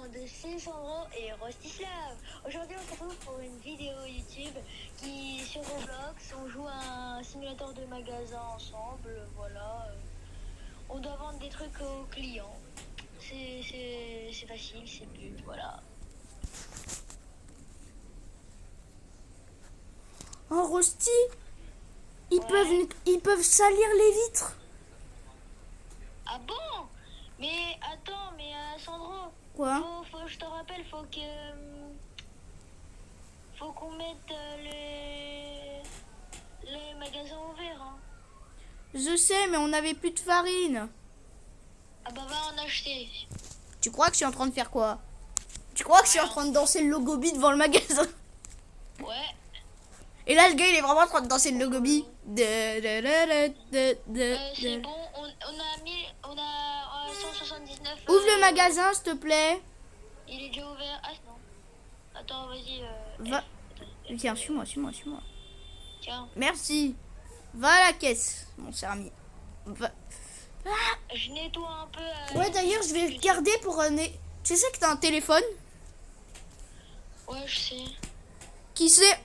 monde, c'est Sandro et Rostislav. Aujourd'hui on se retrouve pour une vidéo YouTube qui sur Roblox, on joue à un simulateur de magasin ensemble, voilà. On doit vendre des trucs aux clients. C'est facile, c'est le but, voilà. Oh Rosti, ils peuvent salir les vitres. Ah bon? Mais attends, mais Sandro, Quoi? je te rappelle, faut qu'on mette les magasins ouverts. Hein. Je sais, mais on n'avait plus de farine. Ah bah va en acheter. Tu crois que je suis en train de faire quoi? Tu crois que je suis en train de danser le logobi devant le magasin? Ouais. Et là, le gars, il est vraiment en train de danser le logobi. C'est bon, on a 179. Ouvre le magasin, s'il te plaît. Il est déjà ouvert. Ah non. Attends, vas-y. Va. Tiens, suis-moi. Tiens, Merci. Va à la caisse, mon cher ami. Va. je nettoie un peu. Ouais, d'ailleurs, je vais regarder pour un... Tu sais que t'as un téléphone? Ouais, je sais. Qui sait?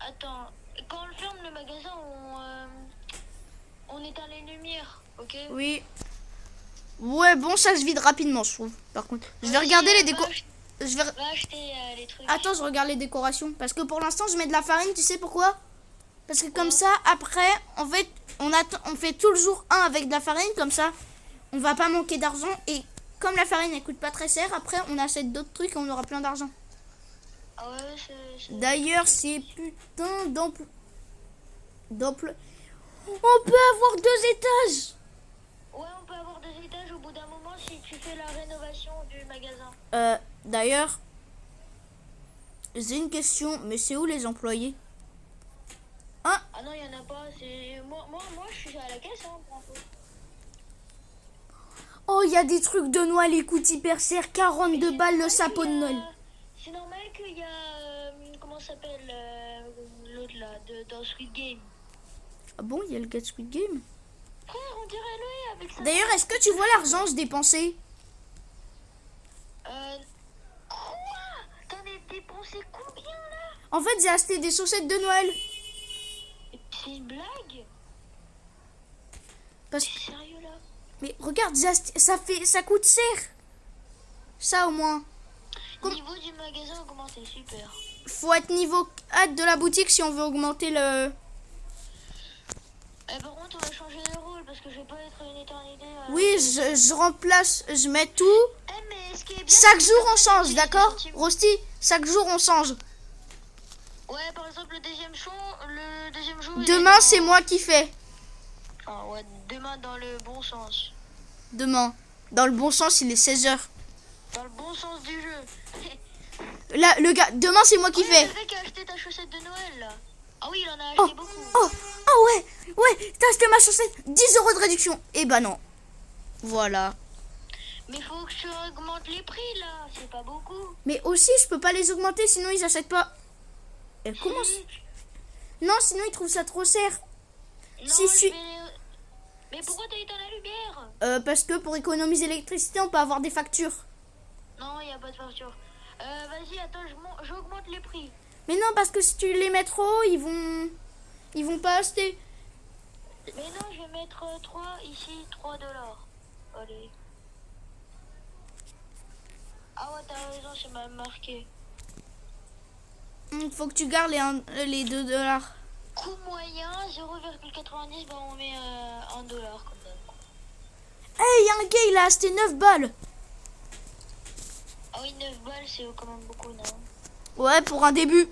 Attends, quand on ferme le magasin, on éteint les lumières, ok? Oui. Ouais, bon, ça se vide rapidement, je trouve. Par contre, je vais regarder les décos. Je vais... Va acheter les trucs. Attends, je regarde les décorations. Parce que pour l'instant, je mets de la farine, tu sais pourquoi? Parce que comme ça, après, en fait, on fait tout le jour un avec de la farine, comme ça, on va pas manquer d'argent. Et comme la farine, elle coûte pas très cher, après, on achète d'autres trucs et on aura plein d'argent. Ah ouais, D'ailleurs, c'est putain d'emploi. On peut avoir 2 étages. Ouais, on peut avoir 2 étages au bout d'un moment si tu fais la rénovation du magasin. D'ailleurs, j'ai une question, mais c'est où les employés? Ah non, il y en a pas. C'est moi, je suis à la caisse, hein, pour info. Oh, il y a des trucs de Noël, ils coûtent hyper cher, 42 balles le sapin de Noël. C'est normal qu'il y a comment ça s'appelle l'autre là dans Squid Game. Ah bon, il y a le gars de Squid Game. Frère, on dirait lui avec ça. D'ailleurs, est-ce que tu vois l'argent se dépenser? Quoi? T'en as dépensé combien là? En fait, j'ai acheté des chaussettes de Noël. C'est une blague? Parce T'es que... sérieux là? Mais regarde, ça coûte cher. Ça au moins. Niveau du magasin augmenté, super. Faut être niveau 4 de la boutique si on veut augmenter le... Par contre, on va changer de rôle parce que je vais pas être une éternité. Oui, je remplace, je mets tout. Mais ce qui est bien, Chaque c'est jour que on change, c'est d'accord des centimes. Rosti, chaque jour on change. Ouais, par exemple, le deuxième jour. il est Demain, dans- c'est moi qui fais. Ah ouais, demain dans le bon sens. Demain. Dans le bon sens, il est 16h. Dans le bon sens du jeu. Là, le gars, demain, c'est moi qui Ouais, fais. le mec qui a acheté ta chaussette de Noël là. Ah oui, il en a Oh, acheté beaucoup. oh ouais, t'as acheté ma chaussette, 10 € de réduction. Eh ben non. Voilà. Mais faut que tu augmentes les prix là, c'est pas beaucoup. Mais aussi, je peux pas les augmenter, sinon ils achètent pas. Et comment Si. Non, sinon ils trouvent ça trop cher. Non, Si, je si. vais les- Mais pourquoi t'as éteint la lumière? Parce que pour économiser l'électricité, on peut avoir des factures. Non, y a pas de facture. Vas-y, attends, j'augmente les prix. Mais non, parce que si tu les mets trop haut, ils vont pas acheter. Mais non, je vais mettre 3 ici, 3 $. Allez. Ah ouais, t'as raison, c'est mal marqué. Faut que tu gardes les 2 $. Coût moyen, 0,90, bah on met 1 $ comme ça. Hey, y a un gars, il a acheté 9 balles. Ah oui, 9 balles, c'est quand même beaucoup, non? Ouais, pour un début.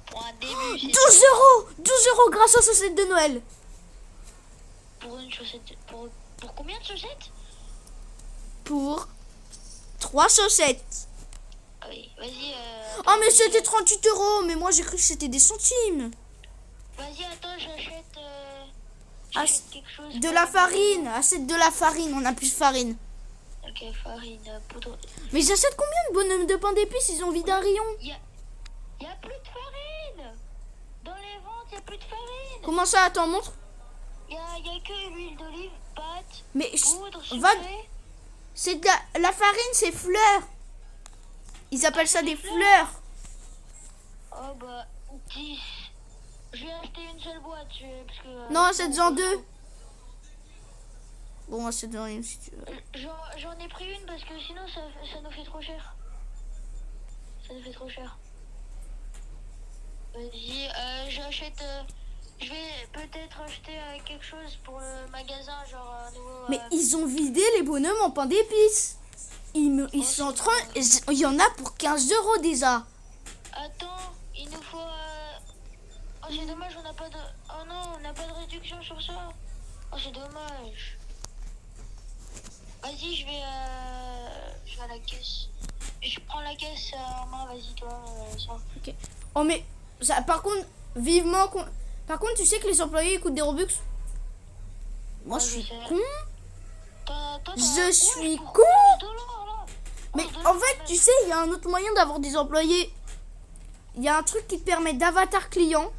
Pour un début, 12 c'est €. 12 € grâce aux chaussettes de Noël. pour une chaussette. Pour combien de chaussettes? Pour 3 chaussettes. Ah oui, vas-y. Oh, mais c'était 38 €. Mais moi, j'ai cru que c'était des centimes. Vas-y, attends, j'achète. Ah, J'achète quelque chose. De pour la le farine. Achète de la farine. On a plus de farine. magasin. Ok, farine, poudre. Mais j'achète combien de bonhommes de pain d'épices? Ils ont vide un rayon. Y a plus de farine. Dans les ventes, y a plus de farine. Comment ça? Attends, montre. Y a que huile d'olive, pâte, Mais poudre, va... sucré. c'est de la farine, c'est fleur. Ils appellent ça des fleurs. Oh bah 10. Je vais acheter une seule boîte parce que. Non, achète-en deux. Bon, achète-en une si tu veux. J'en ai pris une parce que sinon ça nous fait trop cher. Ça nous fait trop cher. Vas-y, j'achète. Je vais peut-être acheter quelque chose pour le magasin, genre un nouveau. Mais ils ont vidé les bonhommes en pain d'épices. Ils sont en train. Il y en a pour 15 € déjà. Attends, il nous faut. Oh, c'est dommage, on n'a pas de. Oh non, on n'a pas de réduction sur ça. Oh, c'est dommage. Vas-y, je vais à la caisse. Je prends la caisse en main, vas-y, toi, ça. Ok. Oh, mais ça, par contre, vivement. Par contre, tu sais que les employés ils coûtent des Robux. Moi, Ouais, je suis je sais. con. Je Je suis con. Mais en fait, tu sais, il y a un autre moyen d'avoir des employés. Il y a un truc qui te permet d'avatar client.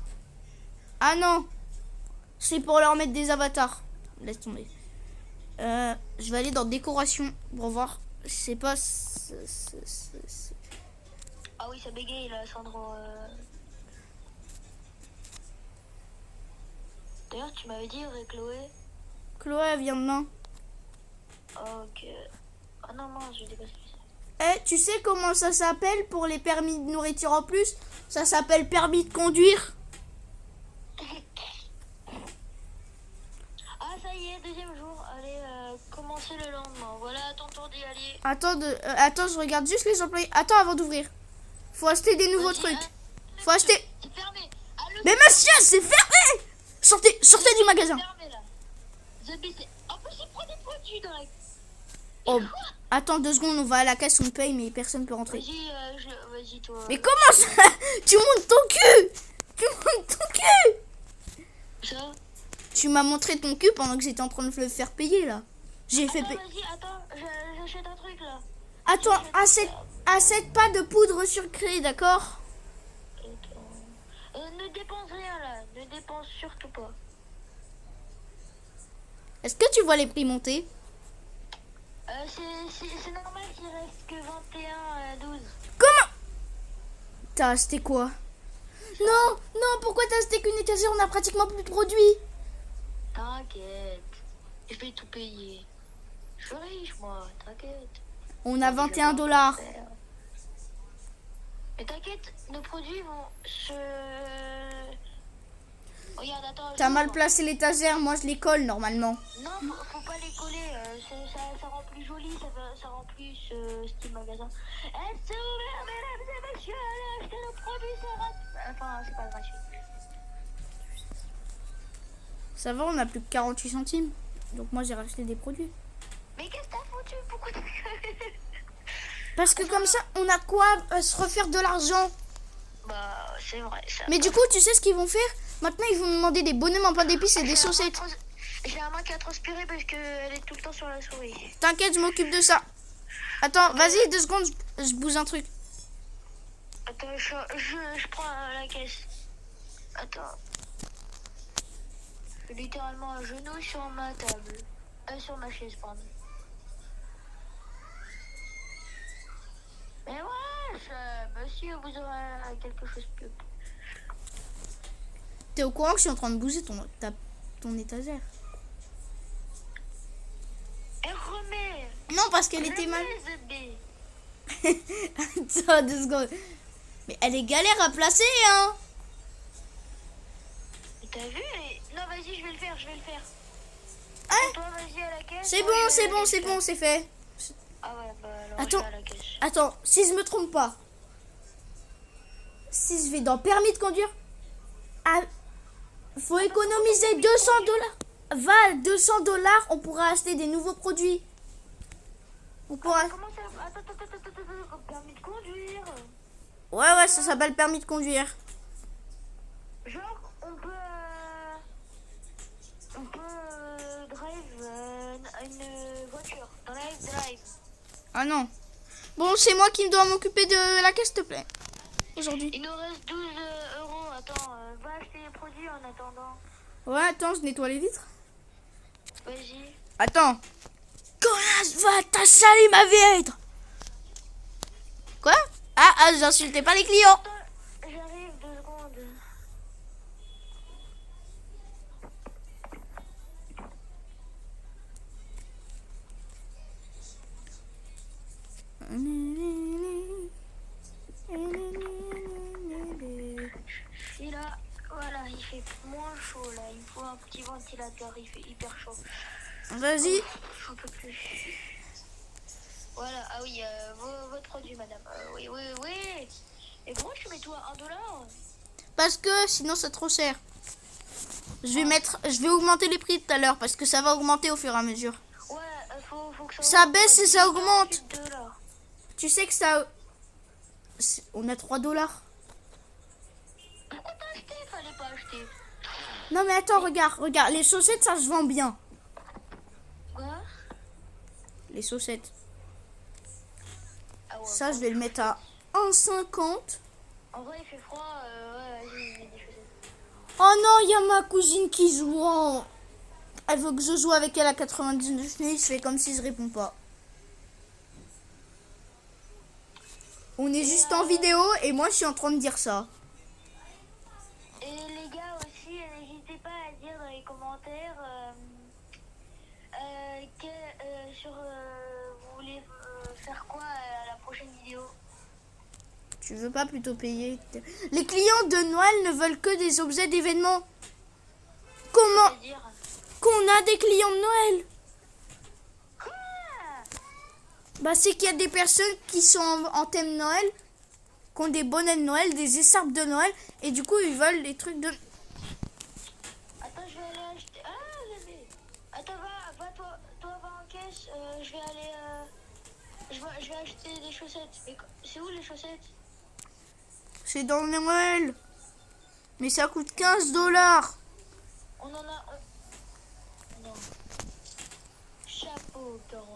Ah non, c'est pour leur mettre des avatars. Laisse tomber. Je vais aller dans décoration pour voir. Je sais pas. Ah oui, ça bégaye là, Sandro. D'ailleurs, tu m'avais dit avec Chloé. Chloé, elle vient demain. Ok. Ah non, mince, je dépasse. Eh, tu sais comment ça s'appelle pour les permis de nourriture en plus? Ça s'appelle permis de conduire. Ah, ça y est, deuxième jour. Allez, commencez le lendemain. Voilà, à ton tour d'y aller. Attends, je regarde juste les employés. Attends, avant d'ouvrir. Faut acheter des nouveaux Vas-y, trucs. Faut acheter. C'est fermé. Ah, Mais monsieur, c'est fermé. Sortez du magasin. C'est fermé là. The Beast, c'est. En plus, il prend des produits dans la. Oh, attends 2 secondes, on va à la caisse, on paye, mais personne peut rentrer. Vas-y, vas-y, toi. Mais comment ça? Tu montes ton cul. Tu montes ton cul. Ça. Tu m'as montré ton cul pendant que j'étais en train de le faire payer là. J'ai fait payer. Vas-y, attends, j'achète un truc là. Attends, achète pas de poudre sucrée, d'accord? Ne dépense rien là, ne dépense surtout pas. Est-ce que tu vois les prix monter? C'est normal qu'il reste que 21,12. Comment? T'as acheté quoi? Non, pourquoi t'as acheté qu'une étagère? On a pratiquement plus de produits. T'inquiète, je vais tout payer. Je suis riche moi, t'inquiète. On a 21 $. Mais t'inquiète, nos produits vont se... Regarde, attends. T'as mal placé l'étagère, moi je les colle normalement. Non, faut pas les coller, ça rend plus joli, ça rend plus style magasin. Elle s'est ouverte, mesdames et messieurs, allez acheter nos produits, c'est gratuit. Enfin, c'est pas gratuit. Ça va, on a plus que 48 centimes. Donc moi j'ai racheté des produits. Mais qu'est-ce que t'as foutu? Pourquoi t'as... Parce que comme ça, on a quoi se refaire de l'argent. Bah, c'est vrai, ça. Mais du coup, tu sais ce qu'ils vont faire? Maintenant, ils vont nous demander des bonhommes en pain d'épices et des chaussettes. J'ai la main qui a transpiré parce qu'elle est tout le temps sur la souris. T'inquiète, je m'occupe de ça. Attends, vas-y, 2 secondes, je bouge un truc. Attends, je prends la caisse. Attends. Je suis littéralement un genou sur ma table. Sur ma chaise, pardon. Mais ouais, monsieur, vous aurez quelque chose de plus. T'es au courant que je suis en train de bouger ton étagère? Elle remet. Non, parce qu'elle était mal. Remets, Attends, 2 secondes. Mais elle est galère à placer, hein. T'as vu? Non, vas-y, je vais le faire. Hein? Toi, vas-y à la caisse. C'est bon, c'est fait. Ah ouais, bah alors Attends. je vais à la caisse. Attends, si je me trompe pas. Si je vais dans permis de conduire, faut économiser 200 $. Va à 200 $, on pourra acheter des nouveaux produits. On pourra... Comment ça? Attends, permis de conduire. Ouais, ça s'appelle permis de conduire. Genre, on peut drive une voiture dans la drive. Ah non. Bon, c'est moi qui dois m'occuper de la caisse, s'il te plaît. Aujourd'hui. Il nous reste 12 euros. Attends, va acheter les produits en attendant. Ouais, attends, je nettoie les vitres. Vas-y. Attends. Connasse, va, t'as sali ma vitre. Quoi? j'insultais pas les clients. Attends, j'arrive 2 secondes. Et là, voilà, il fait moins chaud là. Il me faut un petit ventilateur, il fait hyper chaud. Vas-y. J'en peux plus. Voilà, ah oui, votre produit, madame. Oui, oui, oui. Et pourquoi tu mets tout à $1? Parce que sinon c'est trop cher. Je vais augmenter les prix tout à l'heure parce que ça va augmenter au fur et à mesure. Ouais, faut que Ça baisse et ça augmente. $18. Tu sais que ça... On a 3 dollars. Pourquoi t'as acheté? Fallait pas acheter. Non mais attends, regarde. Les chaussettes, ça se vend bien. Quoi? Les chaussettes. Ah ouais, Ça, je vais le mettre à 1,50. en vrai, il fait froid. Ouais, vas-y, il y a des chaussettes. Oh non, il y a ma cousine qui joue en... Elle veut que je joue avec elle à 99 000. Je fais comme si je réponds pas. On est juste en vidéo et moi, je suis en train de dire ça. Et les gars aussi, n'hésitez pas à dire dans les commentaires vous voulez faire quoi à la prochaine vidéo. Tu veux pas plutôt payer? Les clients de Noël ne veulent que des objets d'événement. Comment C'est-à-dire qu'on a des clients de Noël? quoi? Bah c'est qu'il y a des personnes qui sont en thème Noël, qui ont des bonnets de Noël, des écharpes de Noël, et du coup ils veulent des trucs de... Attends, je vais aller acheter. Ah, j'avais. Attends, va toi va en caisse. Je vais aller. Je vais acheter des chaussettes. Mais c'est où les chaussettes? C'est dans Noël. Mais ça coûte 15 dollars. On en a. Non. Chapeau, 42.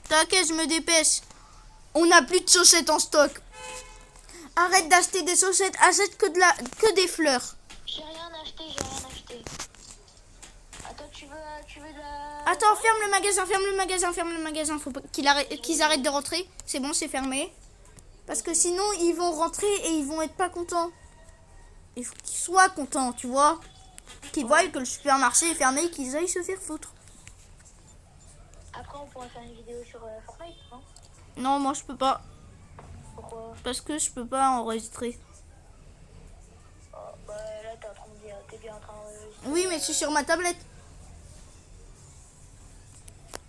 T'inquiète, je me dépêche. On n'a plus de chaussettes en stock. Arrête d'acheter des chaussettes, achète que des fleurs. J'ai rien acheté. Attends, tu veux de la. Attends, ferme le magasin. Faut pas qu'ils arrêtent de rentrer. C'est bon, c'est fermé. Parce que sinon, ils vont rentrer et ils vont être pas contents. Il faut qu'ils soient contents, tu vois. Qu'ils voient que le supermarché est fermé et qu'ils aillent se faire foutre. Après, on pourra faire une vidéo sur Fortnite, non? Non, moi je peux pas. Pourquoi? Parce que je peux pas enregistrer. Oh, bah là, t'es en train de dire, t'es bien en train de. Oui, mais je suis sur ma tablette.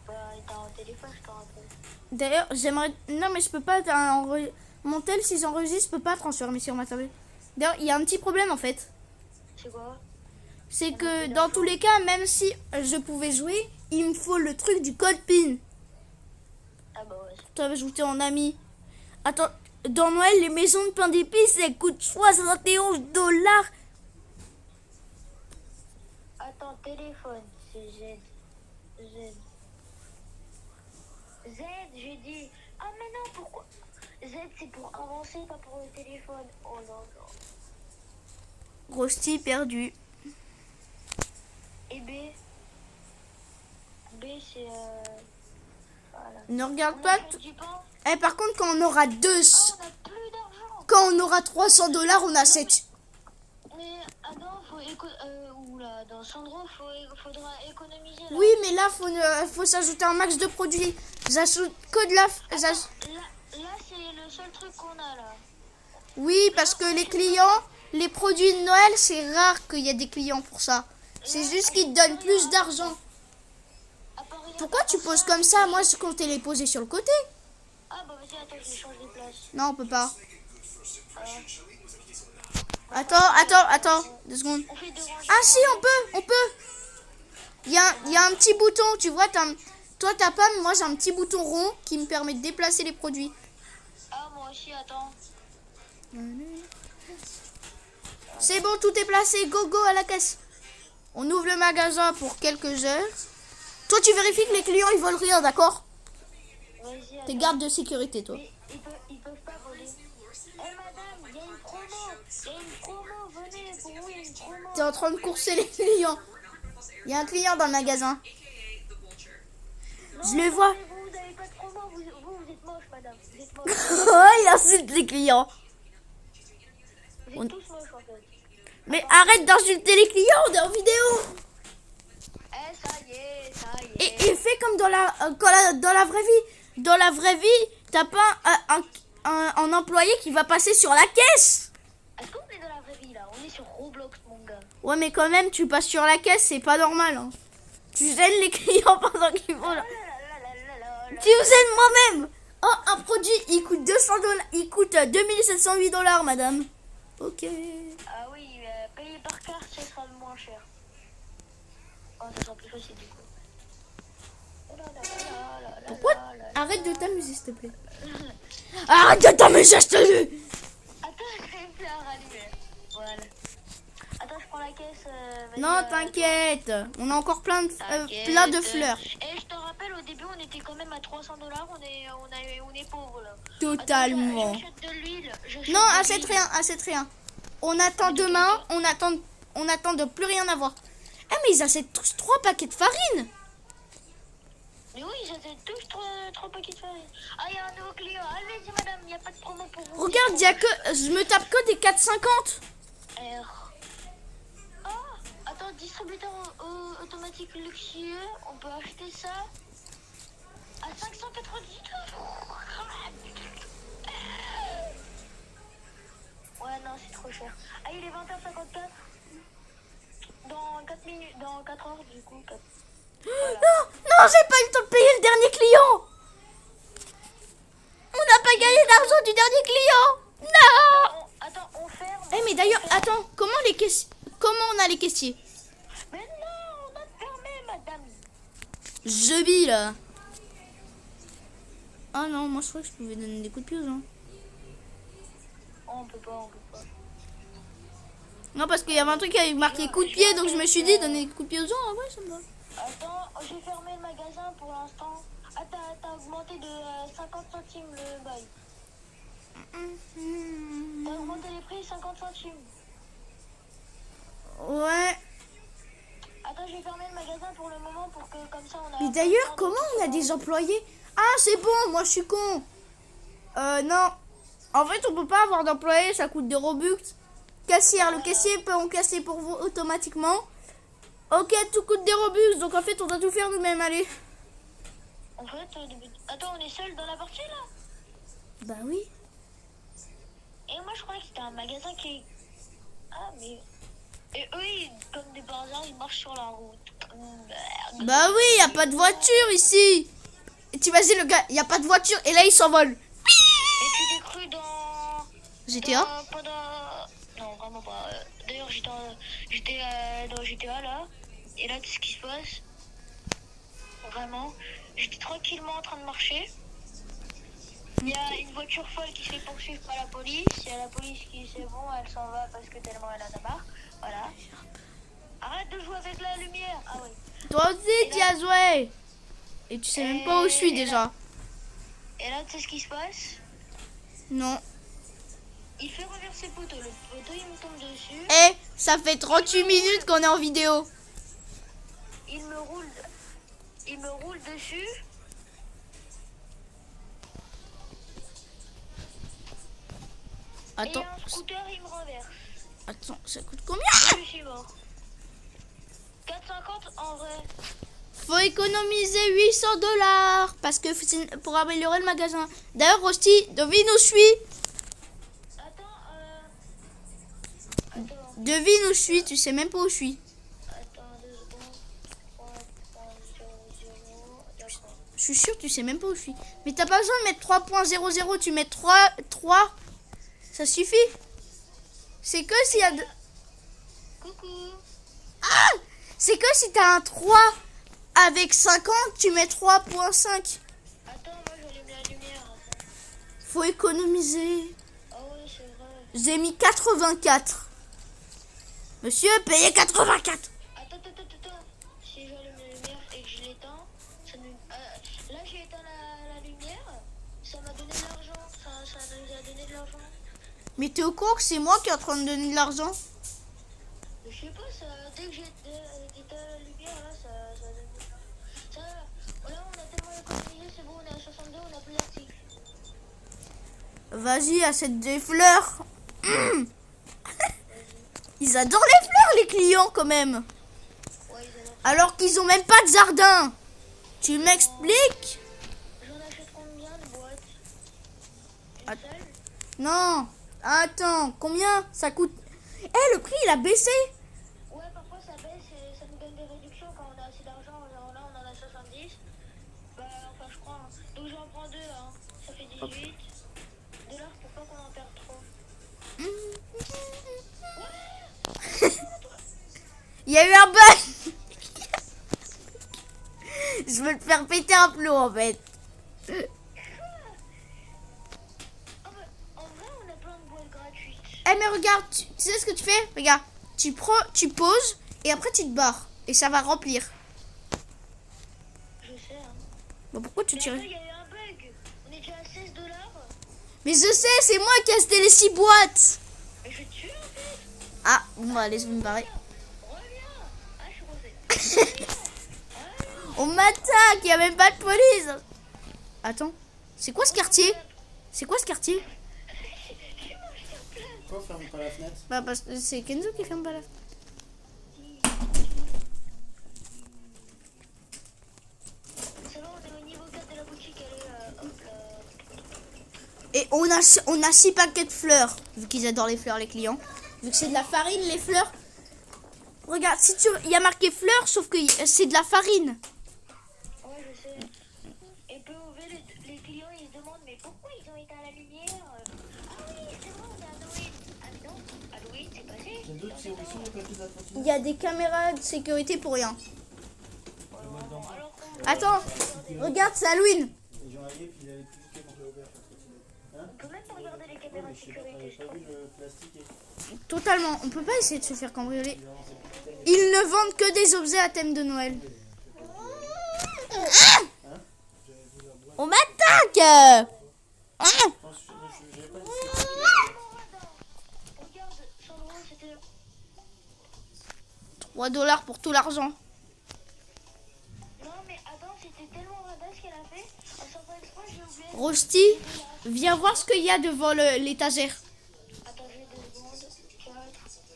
Bah, t'as un téléphone, je te rappelle. D'ailleurs, j'aimerais... Non, mais je peux pas... Mon tel, si j'enregistre, je peux pas transformer sur ma tablette. D'ailleurs, il y a un petit problème, en fait. C'est quoi? C'est que, dans tous les cas, même si je pouvais jouer, il me faut le truc du code PIN. Ah bah ouais. Pour t'ajouter en ami. Attends, dans Noël, les maisons de pain d'épices, elles coûtent 71 dollars. Attends, téléphone, c'est Z. Z, j'ai dit. Ah mais non, pourquoi? Z, c'est pour avancer, pas pour le téléphone. Oh non, non. Rosti perdu. Et B? B, c'est... Voilà. Ne regarde On pas... achète du pain. Eh, par contre, quand on aura deux... Ah, on a plus d'argent. Quand on aura 300 dollars, on achète... Mais, ah non, oula, dans Sandro, faudra économiser. Là. Oui, mais là, faut s'ajouter un max de produits. J'ajoute que de la... Là, c'est le seul truc qu'on a, là. Oui, parce que les clients, les produits de Noël, c'est rare qu'il y ait des clients pour ça. C'est juste qu'ils te donnent plus d'argent. Pourquoi tu poses comme ça? Moi, je comptais les poser sur le côté. Ah bah vas-y, attends, je change de place. Non, on peut pas. Attends, 2 secondes. On fait 2 rangements. Ah si, on peut. Il y a un petit bouton, tu vois, toi t'as pas, moi j'ai un petit bouton rond qui me permet de déplacer les produits. Ah, moi aussi, attends. C'est bon, tout est placé, go à la caisse. On ouvre le magasin pour quelques heures. Toi tu vérifies que les clients ils volent rien, d'accord? Vas-y, T'es attends. garde de sécurité, toi. Mais ils peuvent pas voler. Eh madame, il y a une promo. Venez, pour vous, il y a une promo. T'es en train de courser les clients. Il y a un client dans le magasin. Non, Je le vois. mais vous n'avez pas de promo, vous êtes moche, madame. Vous êtes moche. Oh, il a insultes les clients. Vous êtes tous moches en fait. Mais arrête d'insulter les clients, on est en vidéo. Eh, ça y est, ça y est. Et fais comme dans la vraie vie. Dans la vraie vie, t'as pas un employé qui va passer sur la caisse. Est-ce qu'on est dans la vraie vie là? On est sur Roblox, mon gars. Ouais, mais quand même, tu passes sur la caisse, c'est pas normal. Hein. Tu gênes les clients pendant qu'ils vont là. Tu me gênes moi-même. Oh, un produit, il coûte $200. Il coûte 2708 $, madame. Ok. Ah oui, payer par carte, ce sera le moins cher. Oh, ça sera plus facile du coup. Pourquoi? Arrête de t'amuser, s'il te plaît. Arrête de t'amuser, je te dis. Attends, j'arrive plus à rallumer. Voilà. Attends, je prends la caisse. Vas-y, Non, t'inquiète. On a encore plein de fleurs. Et je te rappelle, au début, on était quand même à $300. On est pauvre là. Totalement. Attends, j'achète de l'huile. Non, achète rien. On attend demain, on attend de plus rien avoir. Ah, mais ils achètent tous 3 paquets de farine. Mais oui, j'achète tous 3 paquets de farine. Ah, il y a un nouveau client. Allez-y, madame, il n'y a pas de promo pour vous. Regarde, je me tape que des 4,50. R. Ah, attends, distributeur automatique luxueux. On peut acheter ça à 598 €. Ouais, non, c'est trop cher. Ah, il est 20h54. Dans 4 minutes, dans 4 heures, du coup. Voilà. Non, j'ai pas eu le temps de payer le dernier client. On n'a pas gagné l'argent du dernier client. Non. Attends, on ferme. Eh, mais d'ailleurs, attends, comment on a les caissiers? Mais non, on a fermé, madame. Je vis là. Ah non, moi je crois que je pouvais donner des coups de pied aux gens. Oh, on peut pas. Non, parce qu'il y avait un truc qui avait marqué coup de pied, donc je me suis dit donner des coups de pied aux gens. Ah ouais, ça me va. Attends, j'ai fermé le magasin pour l'instant. Ah, t'as augmenté de 50 centimes le bail. T'as augmenté les prix 50 centimes. Ouais. Attends, j'ai fermé le magasin pour le moment pour que comme ça on a... Mais d'ailleurs, comment on a des employés? Ah, c'est bon, moi je suis con. Non. En fait, on peut pas avoir d'employés, ça coûte des Robux. Caissière, le caissier peut encaisser pour vous automatiquement. Ok, tout coûte des Robux, donc en fait, on doit tout faire nous-mêmes, allez. En fait, attends, on est seul dans la partie là? Bah oui. Et moi je croyais que c'était un magasin qui... Ah, mais... Et eux, comme des bazars, ils marchent sur la route. Merde. Bah oui, y a pas de voiture ici. Et t'imagines le gars, y a pas de voiture et là il s'envole. Et tu t'es cru dans... GTA? Non, vraiment pas. D'ailleurs, j'étais dans GTA là. Et là, qu'est-ce qui se passe? Vraiment. J'étais tranquillement en train de marcher. Il y a une voiture folle qui se fait poursuivre par la police. Il y a la police qui, c'est bon, elle s'en va parce que tellement elle en a marre. Voilà. Arrête de jouer avec la lumière. Ah oui. Toi aussi, tu as joué. Et tu sais même pas où je suis déjà. Et là, tu sais ce qui se passe? Non. Il fait renverser le poteau. Le poteau, il me tombe dessus. Eh, ça fait 38 minutes qu'on est en vidéo. Il me roule dessus. Attends. Et un scooter, il me renverse. Attends, ça coûte combien? Je suis mort. 4,50 en vrai. Faut économiser 800 $. Parce que c'est pour améliorer le magasin. D'ailleurs, Rosti, devine où je suis. Attends. Devine où je suis, tu sais même pas où je suis. Attends 2 secondes. 3, 0, 0. D'accord. Je suis sûre, tu sais même pas où je suis. Mais t'as pas besoin de mettre 3.00, tu mets 3. Ça suffit. C'est que s'il y a... Coucou. Ah, c'est que si t'as un 3 avec 50, tu mets 3.5. Attends, moi j'allume la lumière. Attends. Faut économiser. Ah ouais, c'est vrai. J'ai mis 84. Monsieur, payez 84. Attends. Si j'allume la lumière et que je l'éteins, ça nous... là j'ai éteint la lumière, ça m'a donné de l'argent. Ça nous a donné de l'argent. Mais t'es au courant que c'est moi qui est en train de donner de l'argent? Je sais pas, ça, dès que j'ai éteint la lumière, là, ça donne de l'argent. Là, on a tellement économisé, c'est bon, on est à 62, on a plus d'articles. Vas-y, achète des fleurs. Ils adorent les fleurs, les clients, quand même. Ouais, ils adorent. Alors qu'ils ont même pas de jardin. Tu m'expliques? J'en achète combien de boîtes? Une Att- seule? Non. Attends, combien ça coûte? Eh, le prix, il a baissé. Ouais, parfois ça baisse et ça nous donne des réductions quand on a assez d'argent. Genre là, on en a 70. Bah, enfin, je crois. Hein. Donc j'en prends deux. Hein. Ça fait 18 dollars pour pas qu'on en perde trop. Il y a eu un bug. Je veux te faire péter un plomb, en fait. Ah bah, en vrai, on a plein de boîtes gratuites. Eh, mais regarde, tu sais ce que tu fais? Regarde, tu poses et après tu te barres. Et ça va remplir. Je sais. Hein. Bon, pourquoi tu Mais tires? après, il y a eu un bug. On est déjà à 16 dollars. Mais je sais, c'est moi qui ai acheté les 6 boîtes. Mais je tue en fait. Ah, bon, bah, allez, je vais me barrer. Reviens. Ah, je suis rosée. On m'attaque, il n'y a même pas de police. Attends, c'est quoi ce quartier? C'est quoi ce quartier? Pourquoi ferme pas la fenêtre? Bah, parce que c'est Kenzo qui ferme pas la. Ça va, on est au niveau 4 de la boutique. Elle est hop là. Et on a 6 paquets de fleurs, vu qu'ils adorent les fleurs, les clients. Vu que c'est de la farine, les fleurs. Regarde, si tu, il y a marqué fleurs, sauf que c'est de la farine. Ouais, je sais. Et peu au V, les clients ils se demandent mais pourquoi ils ont éteint la lumière? Ah oui, c'est vrai, on est à Halloween. Ah mais non, Halloween c'est passé. Il y a d'autres solutions de côté de la Il cantine? y a des caméras de sécurité pour rien. Alors qu'on Attends, regarde, c'est Halloween. Les gens arrivaient puis ils allaient plus vite quand ouvert la cantine. Hein? peut même pas regarder les Ouais, caméras mais de je sais pas, sécurité, t'avais je pas trouve. vu le plastique et Totalement, on peut pas essayer de se faire cambrioler. ils avançaient plus tard. Ils ne vendent que des objets à thème de Noël. On m'attaque. Non, j'avais pas dit ça. Regarde, Sandro, c'était. 3 dollars pour tout l'argent. Non mais attends, c'était tellement radasse qu'elle a fait. En sortant exprès, j'ai oublié. Rosti, viens voir ce qu'il y a devant l'étagère. Attends, j'ai 2 secondes. 4,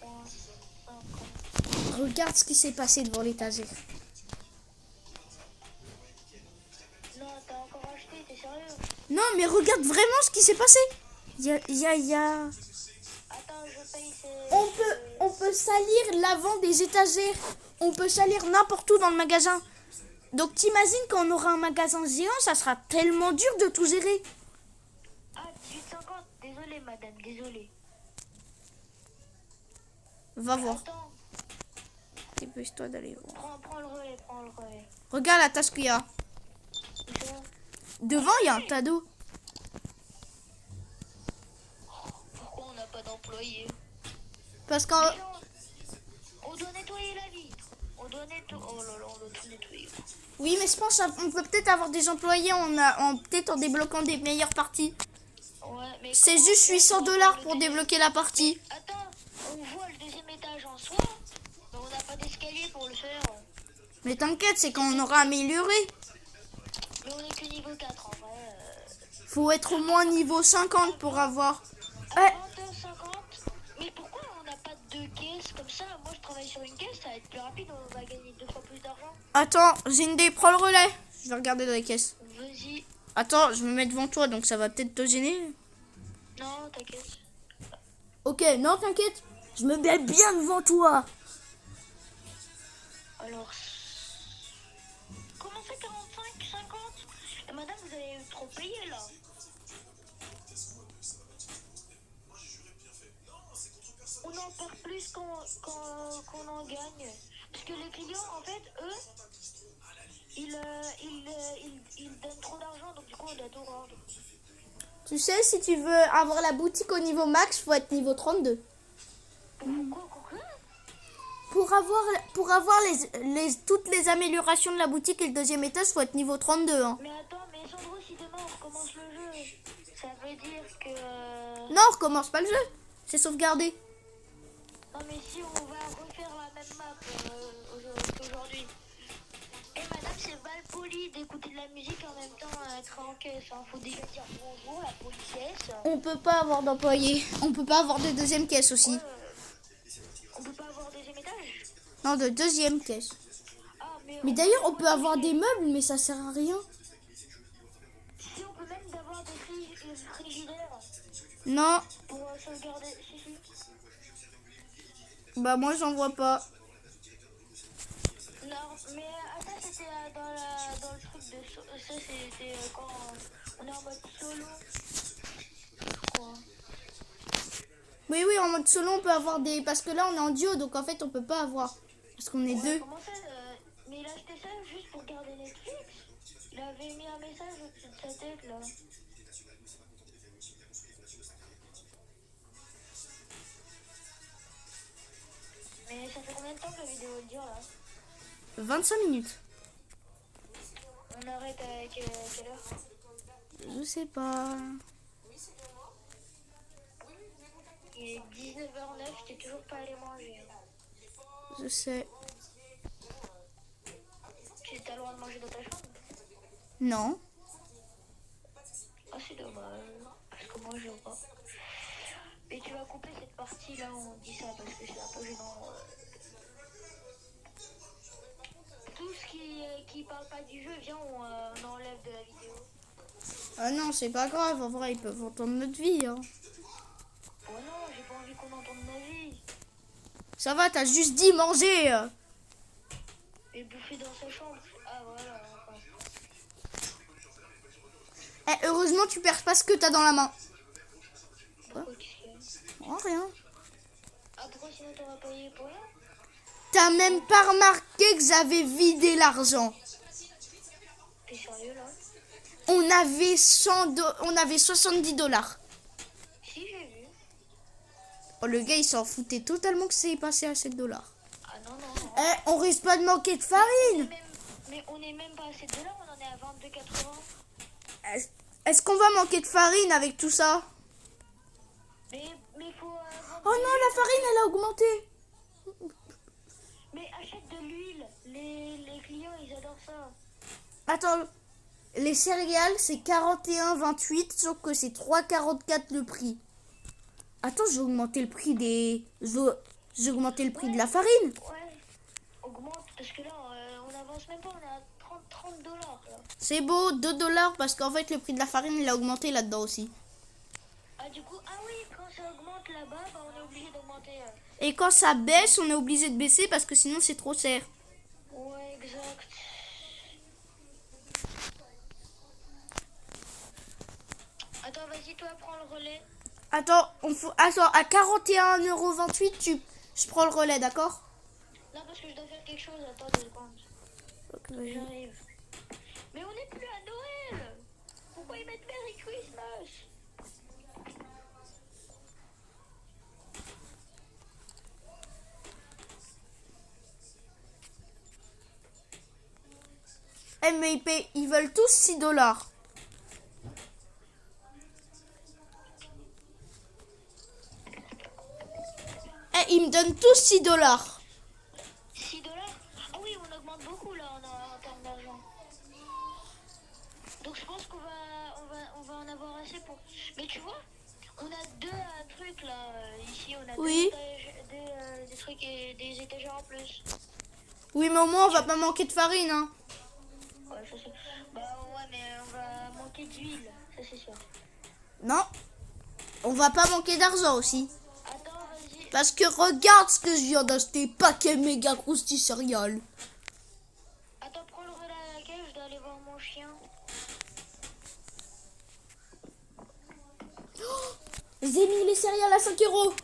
3, 5. Regarde ce qui s'est passé devant l'étagère. Non, t'as encore acheté, t'es sérieux? Non, mais regarde vraiment ce qui s'est passé. Il y a... Attends, je paye ces. On peut salir l'avant des étagères. On peut salir n'importe où dans le magasin. Donc t'imagines quand on aura un magasin géant, ça sera tellement dur de tout gérer. Ah, 18,50. Désolé, madame, désolé. Va voir. Attends, Dépêche-toi d'aller voir. prends le relais, prends le relais. Regarde la tasse qu'il y a. C'est bon. Devant, il y a un tas d'eau. Pourquoi on n'a pas d'employés? Parce qu'en... On doit nettoyer la vitre. On doit nettoyer. Oh là là, on doit tout nettoyer. Oui, mais je pense qu'on peut peut-être avoir des employés peut-être en débloquant des meilleures parties. Ouais, mais. C'est comment juste on fait 800 pour dollars avoir pour le débloquer la partie. Attends, on voit le deuxième étage en soi, mais on n'a pas d'escalier pour le faire. Mais t'inquiète, c'est quand on aura amélioré. Mais on est que niveau 4 en vrai. Faut être au moins niveau 50 pour avoir... À Ouais. 20h50. Mais pourquoi on n'a pas de 2 caisses comme ça? Moi je travaille sur une caisse, ça va être plus rapide, on va gagner 2 fois plus d'argent. Attends, j'ai une idée, prends le relais. Je vais regarder dans les caisses. Vas-y. Attends, je me mets devant toi, donc ça va peut-être te gêner. Non, t'inquiète. Ok, non, t'inquiète. Je me mets bien devant toi. Alors. Comment c'est 45, 50? Et madame, vous avez trop payé là. On en perd plus qu'on en gagne. Parce que les clients, en fait, eux, ils donnent trop d'argent, donc du coup, on doit tout rendre. Tu sais, si tu veux avoir la boutique au niveau max, faut être niveau 32. Pourquoi? Pour avoir toutes les améliorations de la boutique et le deuxième étage, faut être niveau 32. Hein. Mais attends, mais Sandro, si demain on recommence le jeu, ça veut dire que... Non, on recommence pas le jeu. C'est sauvegardé. Non, mais si on va refaire la même map qu'aujourd'hui. Et madame, c'est mal poli d'écouter de la musique en même temps être en caisse. Hein. Faut déjà dire bonjour, la policière. caisse. On peut pas avoir d'employés. On peut pas avoir de deuxième caisse aussi. On peut pas avoir deuxième étage. Non, de deuxième caisse. Ah, Mais d'ailleurs, on peut avoir des meubles, mais ça sert à rien. Si on peut même avoir des frigidaires Non, pour sauvegarder. Si, si. bah moi j'en vois pas. Non, mais ça c'était dans le truc de. Ça c'était quand on est en mode solo. Je crois. Oui, oui, en mode solo, on peut avoir des... Parce que là, on est en duo, donc en fait, on peut pas avoir. Parce qu'on est deux. Comment ça mais il a acheté ça juste pour garder Netflix. Il avait mis un message au-dessus de sa tête là. Mais ça fait combien de temps que la vidéo dure là? 25 minutes. On arrête à quelle heure? Je sais pas. Il est 19h09, t'es toujours pas allé manger. Je sais. Tu as le droit de manger dans ta chambre? Non. Ah c'est dommage, parce que moi je veux pas. Mais tu vas couper cette partie là où on dit ça parce que c'est un peu gênant. Tout ce qui parle pas du jeu, viens on enlève de la vidéo. Ah non, c'est pas grave. En vrai, ils peuvent entendre notre vie. Hein. Oh non, j'ai pas envie qu'on entende ma vie. Ça va, t'as juste dit manger. Et bouffer dans sa chambre. Ah voilà. Eh, heureusement, tu perds pas ce que t'as dans la main. Pourquoi qu'est-ce qu'il y a? Oh, rien. Ah pourquoi sinon t'auras payé pour rien? T'as même pas remarqué que j'avais vidé l'argent. T'es sérieux là? On avait 70 dollars. Si j'ai vu. Oh, le gars, il s'en foutait totalement que c'est passé à 7 dollars. Ah non non. Eh, on risque pas de manquer de farine. Mais on est même pas à 7 dollars, on en est à 22,80. Est-ce qu'on va manquer de farine avec tout ça? Mais faut. Oh non, la farine, elle a augmenté. Mais achète de l'huile. Les clients ils adorent ça. Attends, les céréales, c'est 41,28, sauf que c'est 3,44 le prix. Attends, j'ai augmenté le prix des... J'ai augmenté le prix de la farine. Ouais. Augmente parce que là on avance même pas, on est à 30 dollars là. C'est beau, 2 dollars, parce qu'en fait, le prix de la farine, il a augmenté là-dedans aussi. Ah du coup, ah oui, quand ça augmente là-bas, bah, on est obligé d'augmenter. Et quand ça baisse, on est obligé de baisser parce que sinon, c'est trop cher. Ouais, exact. Attends, vas-y, toi, prends le relais. Attends, Attends, à 41,28 €, je prends le relais, d'accord? Non, parce que je dois faire quelque chose. Attends 2 secondes. Ok, vas-y. J'arrive. Mais on n'est plus à Noël. Pourquoi ils mettent Merry Christmas? Eh, mais ils veulent tous 6 dollars. Eh, ils me donnent tous 6 dollars. 6 dollars? Ah oui, on augmente beaucoup là en termes d'argent. Donc je pense qu'on va en avoir assez pour. Mais tu vois, on a deux trucs là. Ici, on a Oui. des trucs et des étagères en plus. Oui, mais au moins, on va pas manquer de farine, hein. Ouais, ça c'est. Bah ouais, mais on va manquer d'huile, ça c'est sûr. Non. On va pas manquer d'argent aussi. Attends, vas-y. Parce que regarde ce que je viens d'acheter. Paquet méga croustilles céréales. Attends, prends le relais à la cage, je dois aller voir mon chien. J'ai mis les céréales à 5 €.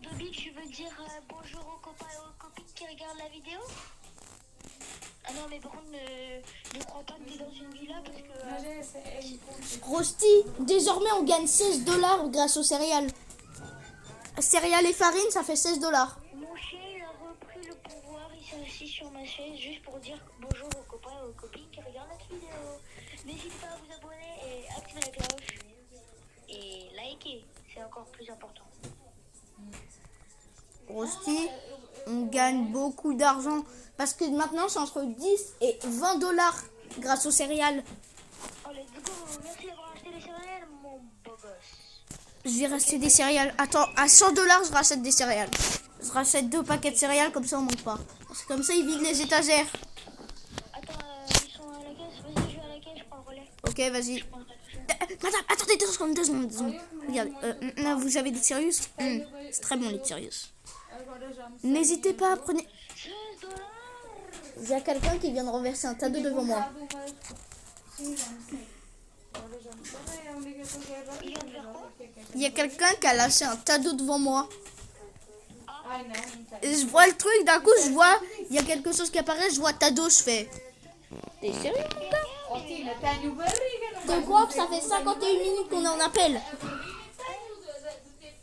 Dobby, tu veux dire bonjour aux copains et aux copines qui regardent la vidéo? Ah non, mais par contre, ne crois pas que t'es dans une villa parce que. Rosti, désormais on gagne 16 dollars grâce aux céréales. Céréales et farine, ça fait 16 dollars. Mon chien, il a repris le pouvoir, il s'est assis sur ma ma chaise juste pour dire bonjour aux copains et aux copines qui regardent notre vidéo. N'hésitez pas à vous abonner et activer la cloche. Et liker, c'est encore plus important. Rosti, on gagne beaucoup d'argent. Parce que maintenant, c'est entre 10 et 20 dollars grâce aux céréales. Oh, let's go. Merci d'avoir acheté les céréales, mon beau gosse. Je vais racheter des céréales. Attends, à 100 dollars, je rachète des céréales. Je rachète 2 paquets de céréales, comme ça on manque pas. Parce que comme ça, ils vident les étagères. Attends, ils sont à la caisse. Vas-y, je vais à la caisse, je prends le relais. Ok, vas-y. Je prends le relais. Madame, attendez 2 secondes. Regarde, vous avez des Sirius. C'est très bon les Sirius. N'hésitez pas à prendre. 16 $. Il y a quelqu'un qui vient de renverser un tadeau devant moi. Il vient de faire quoi? Il y a quelqu'un qui a lâché un tadeau devant moi. Et je vois le truc, d'un coup je vois, il y a quelque chose qui apparaît, je vois tadeau, je fais. T'es sérieux? Tu crois que ça fait 51 minutes qu'on est en appel? 112 $, mec,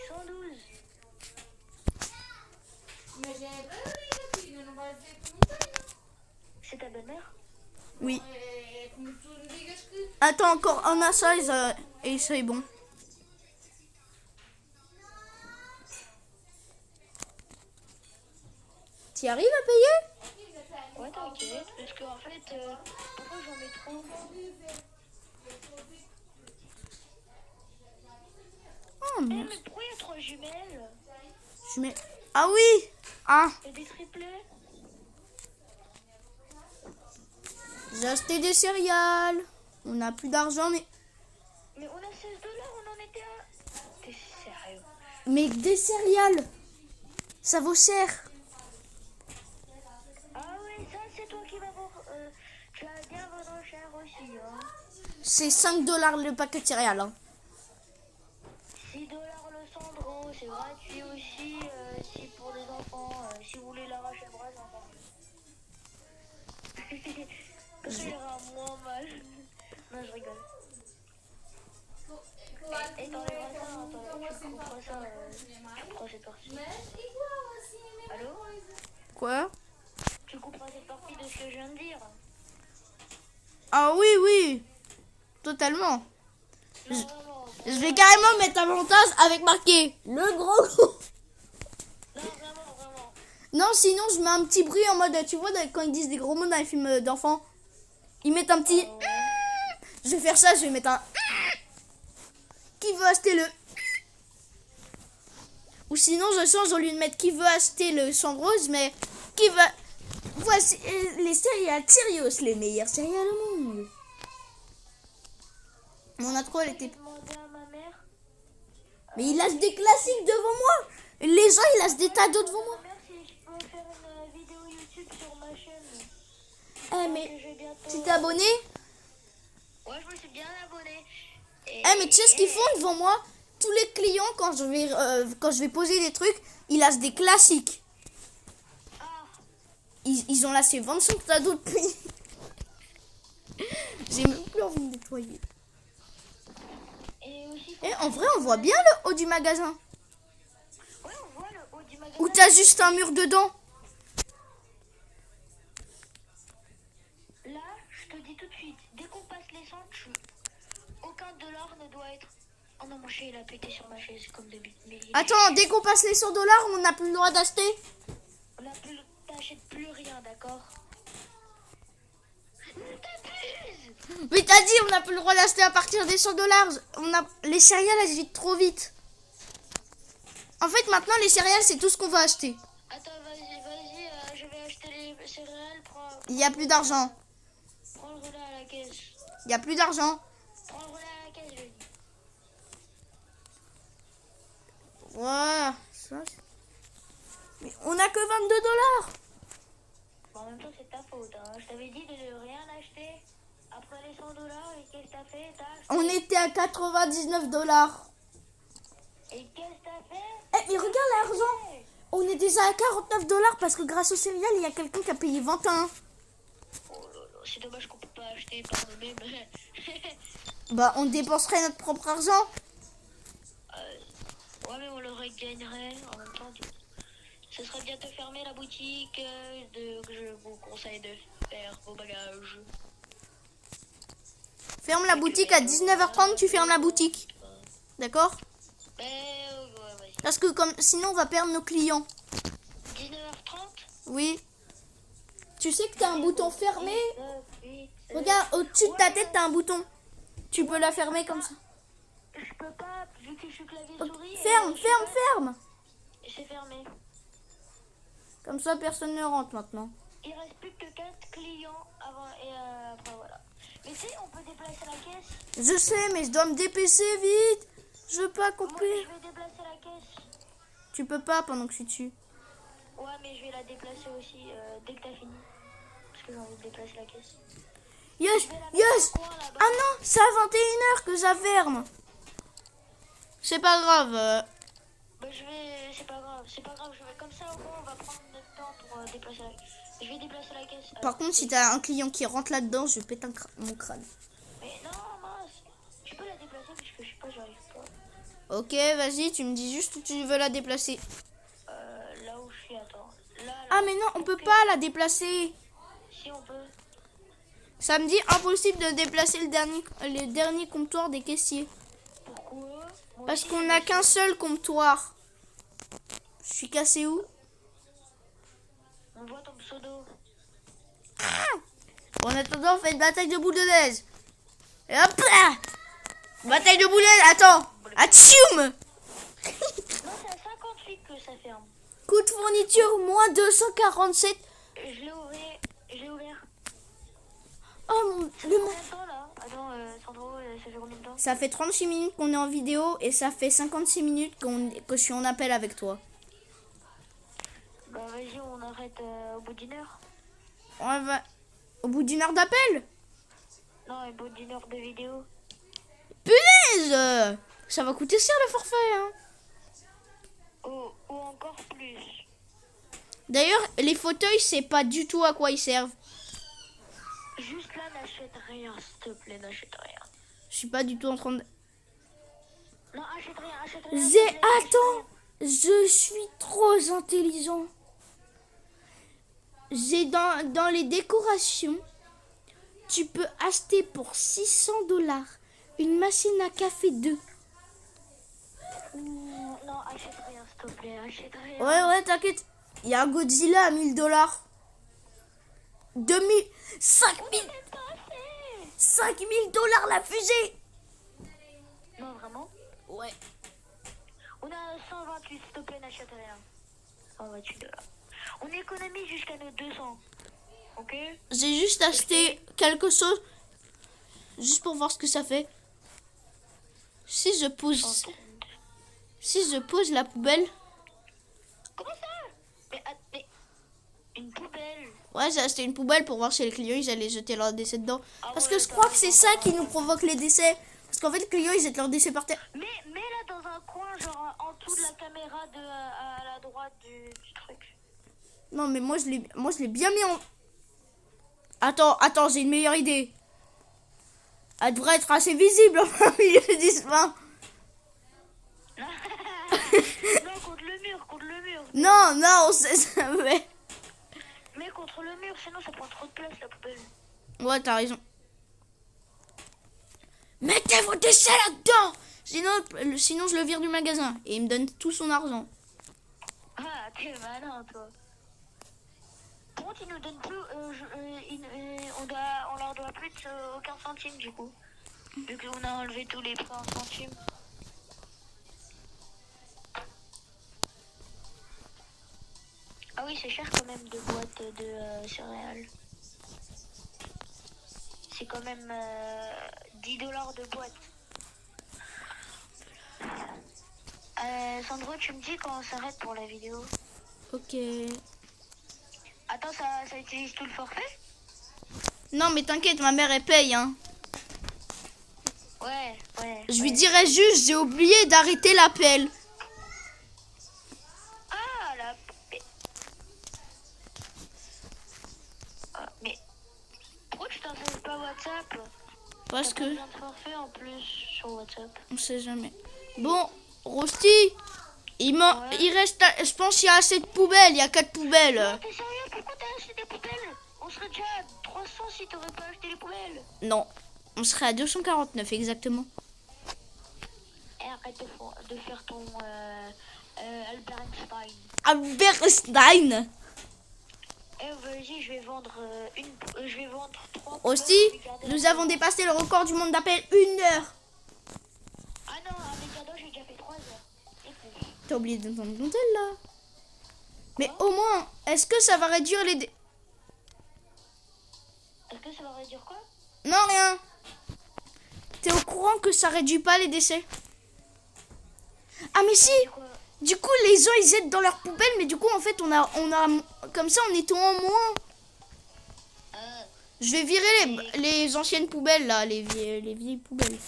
112. C'est ta belle-mère? Oui. Attends, encore un achat et c'est bon. Tu arrives à payer? Ouais, t'inquiète, parce qu'en fait, pourquoi j'en mets trop? Oh Eh, merde. mais pourquoi il y a 3 jumelles? Je mets. Ah oui! Ah, Et des triplets? j'ai acheté des céréales. On n'a plus d'argent, mais. Mais on a 16 $, on en était à... T'es sérieux? Mais des céréales! Ça vaut cher. Ah oui, ça c'est toi qui vas voir. Tu as bien vendu cher aussi, hein. C'est 5 dollars le paquet de céréales. Hein. 6 $ le Sandro, c'est gratuit aussi, si pour les enfants, si vous voulez l'arracher le bras, c'est encore mieux. Comme ça, il y aura moins mal. Non, je rigole. Et t'enlèveras ça, tu couperas ça, tu couperas cette partie. Allô? Quoi? Tu couperas cette partie de ce que je viens de dire. Ah oui, oui. Totalement. Non, vraiment. Je vais carrément mettre un montage avec marqué le gros. Non, vraiment. Non, sinon je mets un petit bruit en mode, tu vois, quand ils disent des gros mots dans les films d'enfants, ils mettent un petit. Je vais faire ça, je vais mettre un. Qui veut acheter le. Ou sinon je change, au lieu de mettre qui veut acheter le sang rose, mais qui va. Voici les céréales Sirius, les meilleures céréales au monde. Mon intro elle était. J'ai demandé à ma mère. Mais il lâche des classiques devant moi. Les gens ils lâchent des tadeaux devant moi. Ma mère, si je peux faire une vidéo YouTube sur ma chaîne. Eh mais Que j'ai bientôt. tu t'es abonné? Ouais, je me suis bien abonnée. Eh mais tu sais ce qu'ils font devant moi? Tous les clients quand je vais poser des trucs, ils lâchent des classiques. Ah, Ils ont lâché 25 tadeaux depuis. J'ai même plus envie de nettoyer. et aussi. Eh en vrai on voit bien le haut du magasin. Ouais, on voit le haut du magasin. Ou t'as juste un mur dedans. Là, je te dis tout de suite, dès qu'on passe les 100, aucun dollar ne doit être. Oh non, mon chien il a pété sur ma chaise comme d'habitude. Mais Attends, dès qu'on passe les 100 dollars, on n'a plus le droit d'acheter. on n'a plus, t'achètes plus rien, d'accord? T'abuses! Mais t'as dit on n'a plus le droit d'acheter à partir des 100 dollars. Les céréales elles vident trop vite. En fait maintenant les céréales c'est tout ce qu'on va acheter. Attends, vas-y, je vais acheter les céréales. Il n'y a plus d'argent. Prends le relais à la caisse. Il n'y a plus d'argent. Prends le relais à la caisse, je dis. Ouais. Mais on n'a que 22 dollars. En même temps, c'est ta faute. Hein. Je t'avais dit de rien acheter après les 100 $ et qu'est-ce que t'as fait? T'as acheté. On était à 99 dollars. Et qu'est-ce que t'as fait? Eh mais regarde l'argent. On est déjà à 49 dollars parce que grâce aux céréales, il y a quelqu'un qui a payé 21. Oh là là, c'est dommage qu'on peut pas acheter par nous-mêmes. Bah on dépenserait notre propre argent. Ouais, mais on le regagnerait en même temps. ce serait bientôt fermé la boutique. Je vous conseille de faire vos bagages. Ferme la boutique à 19h30, tu fermes la boutique. D'accord? Ouais. Parce que comme sinon on va perdre nos clients. 19h30. Oui. Tu sais que t'as un bouton fermé? 8, Regarde, au-dessus de ta tête, t'as un bouton. Tu peux la fermer comme ça. Je peux pas, vu que je suis clavier souris. Ferme. C'est fermé. Comme ça, personne ne rentre maintenant. Il reste plus que 4 clients avant et après voilà. Mais tu sais, on peut déplacer la caisse. Je sais, mais je dois me dépêcher vite. Je veux pas Moi, couper. je vais déplacer la caisse. Tu peux pas pendant que je suis dessus. Ouais, mais je vais la déplacer aussi dès que t'as fini. Parce que j'ai envie de déplacer la caisse. Yes, Je vais la mettre yes. dans le coin, là-bas. Ah non, c'est à 21h que ça ferme. C'est pas grave. Bah, c'est pas grave, je vais comme ça au moins on va prendre notre temps pour déplacer la caisse. Je vais déplacer la caisse. Par contre, si t'as un client qui rentre là-dedans, je pète mon crâne. Mais non, mince. Je peux la déplacer parce que je sais pas, j'arrive pas. Ok, vas-y, tu me dis juste où tu veux la déplacer. Là où je suis, attends. Là. Ah mais non, on peut pas la déplacer. Si on peut. Ça me dit impossible de déplacer le dernier comptoir des caissiers. Pourquoi? Moi Parce aussi, qu'on je n'a me qu'un seul comptoir. Je suis cassé où? On voit ton pseudo. En attendant, on fait une bataille de boules de neige. Et hop là! Bataille de boules de neige, attends! Atchoum! Non, c'est à 58 que ça ferme. Coût de fourniture, moins 247. Je l'ai ouvert. Oh mon... Ça fait combien de temps là? Attends, Sandro, ça fait combien de temps? Ça fait 36 minutes qu'on est en vidéo et ça fait 56 minutes que je suis en appel avec toi. Bah vas-y, on arrête au bout d'une heure. On va... Au bout d'une heure d'appel? Non, au bout d'une heure de vidéo. Punaise! Ça va coûter cher le forfait, hein. Ou encore plus. D'ailleurs, les fauteuils, c'est pas du tout à quoi ils servent. Juste là, n'achète rien, s'il te plaît, n'achète rien. Je suis pas du tout en train de... Non, achète rien. Attends! Je suis trop intelligent. J'ai dans les décorations, tu peux acheter pour 600$ une machine à café 2. Non, achète rien, s'il te plaît, achète rien. Ouais, t'inquiète. Il y a un Godzilla à 1000$. 5000 $, la fusée. Non, vraiment? Ouais. On a 128, s'il te plaît, n'achète rien. 128$. On économise jusqu'à nos 200. Ok? J'ai juste acheté quelque chose. Juste pour voir ce que ça fait. Si je pose la poubelle. Comment ça? Mais une poubelle. Ouais, j'ai acheté une poubelle pour voir si les clients ils allaient jeter leurs décès dedans. Ah Parce ouais, que je crois que c'est ça qui nous provoque les décès. Parce qu'en fait, les clients ils jettent leurs décès par terre. Mais là dans un coin, genre en dessous de la caméra à la droite du truc. Non, mais moi je l'ai bien mis en... Attends, j'ai une meilleure idée. Elle devrait être assez visible en milieu du chemin. Non, contre le mur. Non, on sait jamais. Mais contre le mur, sinon ça prend trop de place la poubelle. Ouais, t'as raison. Mettez vos déchets là-dedans. Sinon, je le vire du magasin. Et il me donne tout son argent. Ah, t'es malin, toi. Par contre, ils nous donnent plus. On leur doit plus aucun centime, du coup. Vu qu'on a enlevé tous les prix en centimes. Ah oui, c'est cher quand même de boîtes de céréales. C'est quand même 10$ de boîte. Sandro, tu me dis quand on s'arrête pour la vidéo? Ok. Attends, ça utilise tout le forfait? Non, mais t'inquiète, ma mère elle paye, hein. Ouais. Je lui dirais juste, j'ai oublié d'arrêter l'appel. Ah, la... mais... Pourquoi tu t'installes pas WhatsApp? Parce T'as que... pas besoin de forfait en plus sur WhatsApp. On sait jamais. Bon, Rosti, Il reste, je pense qu'il y a assez de poubelles, il y a 4 poubelles. Non, t'es sérieux? Pourquoi t'as acheté des poubelles? On serait déjà à 300 si t'aurais pas acheté les poubelles. Non, on serait à 249 exactement. Et arrête de faire ton Albert Einstein. Albert Einstein. Eh, vas-y, je vais vendre 3 Aussi, poubelles, je vais garder nous la avons maison. dépassé le record du monde d'appel 1 heure. Ah non, avec cadeau, j'ai déjà fait 3 heures. Et plus. T'as oublié de ton compter là. Mais au moins, est-ce que ça va réduire les... Est-ce que ça va réduire quoi? Non, rien. T'es au courant que ça réduit pas les décès? Ah mais si. Du coup, Du coup, les gens, ils aident dans leur poubelle, mais du coup, en fait, on a, comme ça, on est en moins. Je vais virer les anciennes poubelles, là, les vieilles poubelles.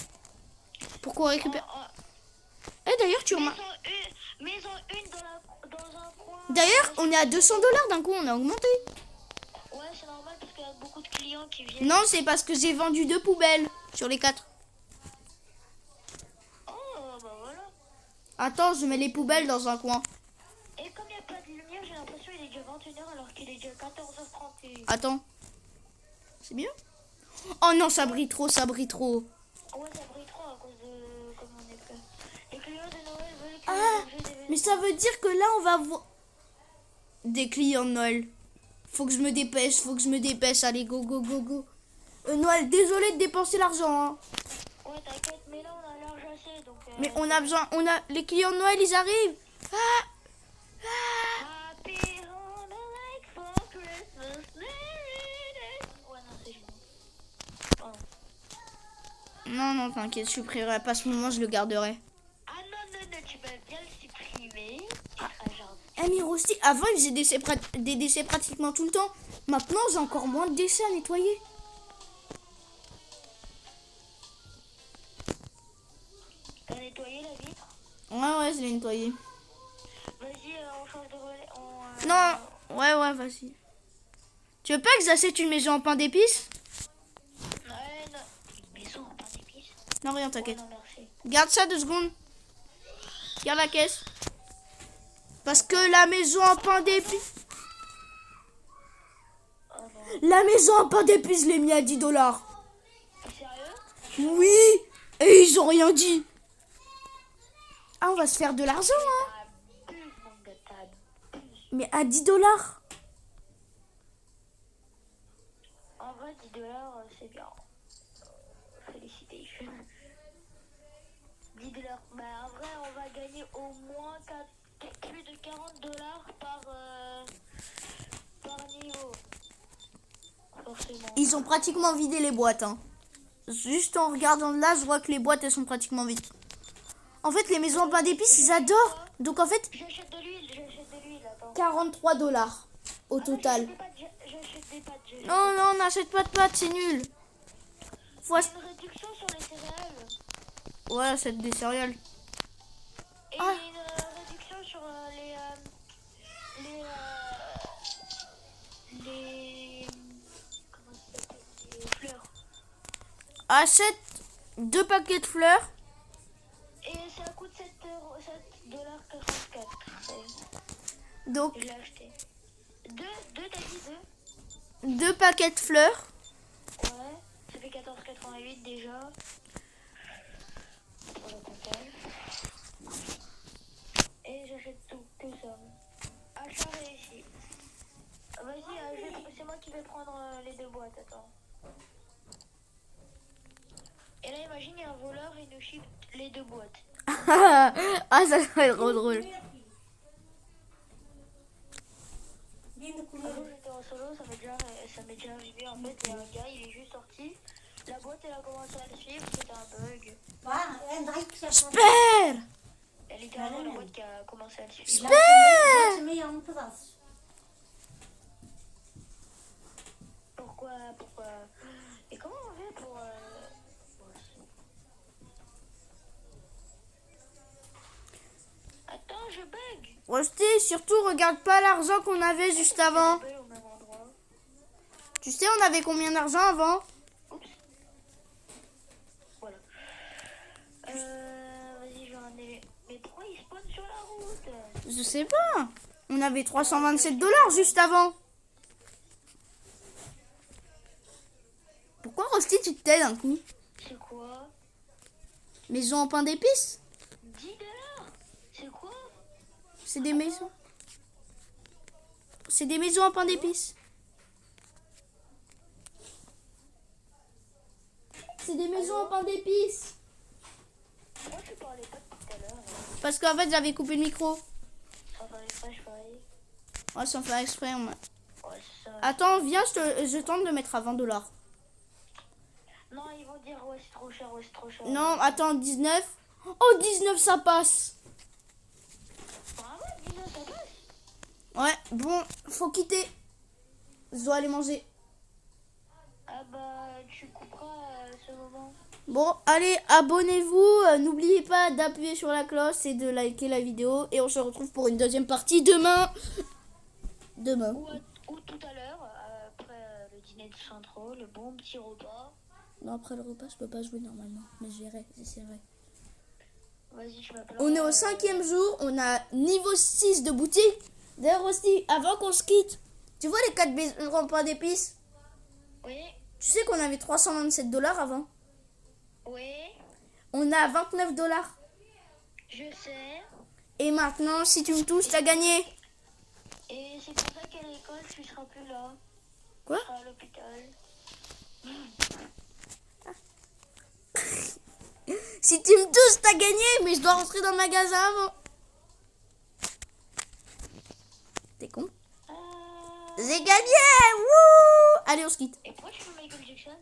Pour qu'on récupère. Eh, d'ailleurs, tu remarques. Maison une dans un coin. D'ailleurs, on est à 200 $ d'un coup, on a augmenté. Ouais, c'est normal parce qu'il y a beaucoup de clients qui viennent. Non, c'est parce que j'ai vendu 2 poubelles sur les 4. Oh, bah voilà. Attends, je mets les poubelles dans un coin. Et comme il n'y a pas de lumière, j'ai l'impression qu'il est déjà 21h alors qu'il est déjà 14h31. Attends. C'est bien? Oh non, ça brille trop, ça brille trop. Ouais, ça brille trop à cause de comment on est fait. Les clients de Noël veulent que Ah, les objets mais ça veut dire que là, on va voir des clients de Noël. Faut que je me dépêche. Allez, go, go, go, go. Noël, désolé de dépenser l'argent. Hein. Ouais, t'inquiète, mais là on a l'argent assez donc. Mais on a besoin, les clients de Noël, ils arrivent. Ah, Happy on a lake for Christmas. Ouais, non, c'est bon. Oh. non, non, t'inquiète, je supprimerai pas ce moment, je le garderai. Ah non, tu vas bien le supprimer. Tu seras gentil. Eh, mais Rosti, avant, il faisait des décès pratiquement tout le temps. Maintenant, j'ai encore moins de décès à nettoyer. T'as nettoyé la vitre? Ouais, je l'ai nettoyé. Vas-y, on change de relais. Non, ouais, vas-y. Tu veux pas que j'achète une maison en pain d'épices? Ouais, non. Une maison en pain d'épices? Non, rien, Ouais, t'inquiète. non, merci. Garde ça 2 secondes. Garde la caisse. Parce que la maison en pain d'épices... Oh non. La maison en pain d'épices, je l'ai mis à 10 $. Sérieux? Oui. Et ils ont rien dit. Ah, on va se faire de l'argent, hein. T'abuses, mon gars, t'abuses. Mais à 10 $. En vrai, 10 $, c'est bien. Félicitations. 10 $. Bah, en vrai, on va gagner au moins plus de 40 $ par niveau. Forcément. Ils ont pratiquement vidé les boîtes, hein. Juste en regardant de là, je vois que les boîtes, elles sont pratiquement vides. En fait, les maisons en pain d'épices, ils adorent. Donc, en fait, J'achète de l'huile, attends. 43 $ au Ah, total. J'achète des pâtes. Non, non, on n'achète pas de pâtes, c'est nul. Faut Il y a une réduction sur les céréales. Ouais, c'est des céréales. Et Ah. il y a une réduction sur comment ça s'appelle, les fleurs. Achète 2 paquets de fleurs. Et ça coûte 7,44 $. Donc, Je l'ai acheté. T'as dit 2 paquets de fleurs. Ouais, ça fait 14,88 déjà. Pour le total. Et j'achète tout, que ça. Achat réussi. Vas-y, c'est moi qui vais prendre les 2 boîtes, attends. Et là, imagine, il y a un voleur et il nous chip les 2 boîtes. Ah, ça va être trop drôle. Avant, j'étais en solo, ça m'est déjà arrivé. En fait, il y a un gars, il est juste sorti. La boîte, elle a commencé à le suivre, c'était un bug. Super. Et littéralement, la boîte qui a commencé à le suivre. Super. Pourquoi Et comment on fait pour... Attends, je bug. Rosti, surtout, regarde pas l'argent qu'on avait juste avant. Je bug au même endroit. Tu sais, on avait combien d'argent avant? Oups. Voilà. Vas-y, je vais ramener... Mais pourquoi il spawn sur la route. Je sais pas. On avait 327 $ juste avant. Pourquoi Rosti tu te tais d'un coup? C'est quoi? Maison en pain d'épices? 10 $? C'est quoi? C'est des maisons. C'est des maisons en pain d'épices. C'est des maisons en pain d'épices. Pourquoi tu parlais pas tout à l'heure là? Parce qu'en fait j'avais coupé le micro. Sans faire exprès, je parie. Ouais, sans faire exprès. Ouais, c'est ça. Attends, viens, je tente de le mettre à 20 $. Non, ils vont dire ouais, c'est trop cher, ouais, c'est trop cher. Non, attends, 19. Oh, 19, ça passe. Vraiment, 19, ça passe? Ouais, bon, faut quitter. Je dois aller manger. Ah bah, tu couperas ce moment. Bon, allez, abonnez-vous. N'oubliez pas d'appuyer sur la cloche et de liker la vidéo. Et on se retrouve pour une deuxième partie demain. Demain. Ou tout à l'heure, après le dîner de Centro, le bon petit repas. Non, après le repas, je peux pas jouer normalement. Mais je verrai, j'essaierai. Vas-y, tu m'appelles. On est au 5e jour. On a niveau 6 de boutique. D'ailleurs aussi, avant qu'on se quitte, tu vois les 4 maisons en pain d'épices? Oui, Tu sais qu'on avait 327 $ avant. oui, On a 29 $. je sais. Et maintenant, si tu me touches, t'as gagné. Et c'est pour ça qu'à l'école, tu seras plus là. Quoi? Tu seras à l'hôpital. Si tu me touches, t'as gagné. Mais je dois rentrer dans le magasin avant. T'es con? J'ai gagné. Wouh! Allez, on se quitte. Et pourquoi tu fais Michael Jackson?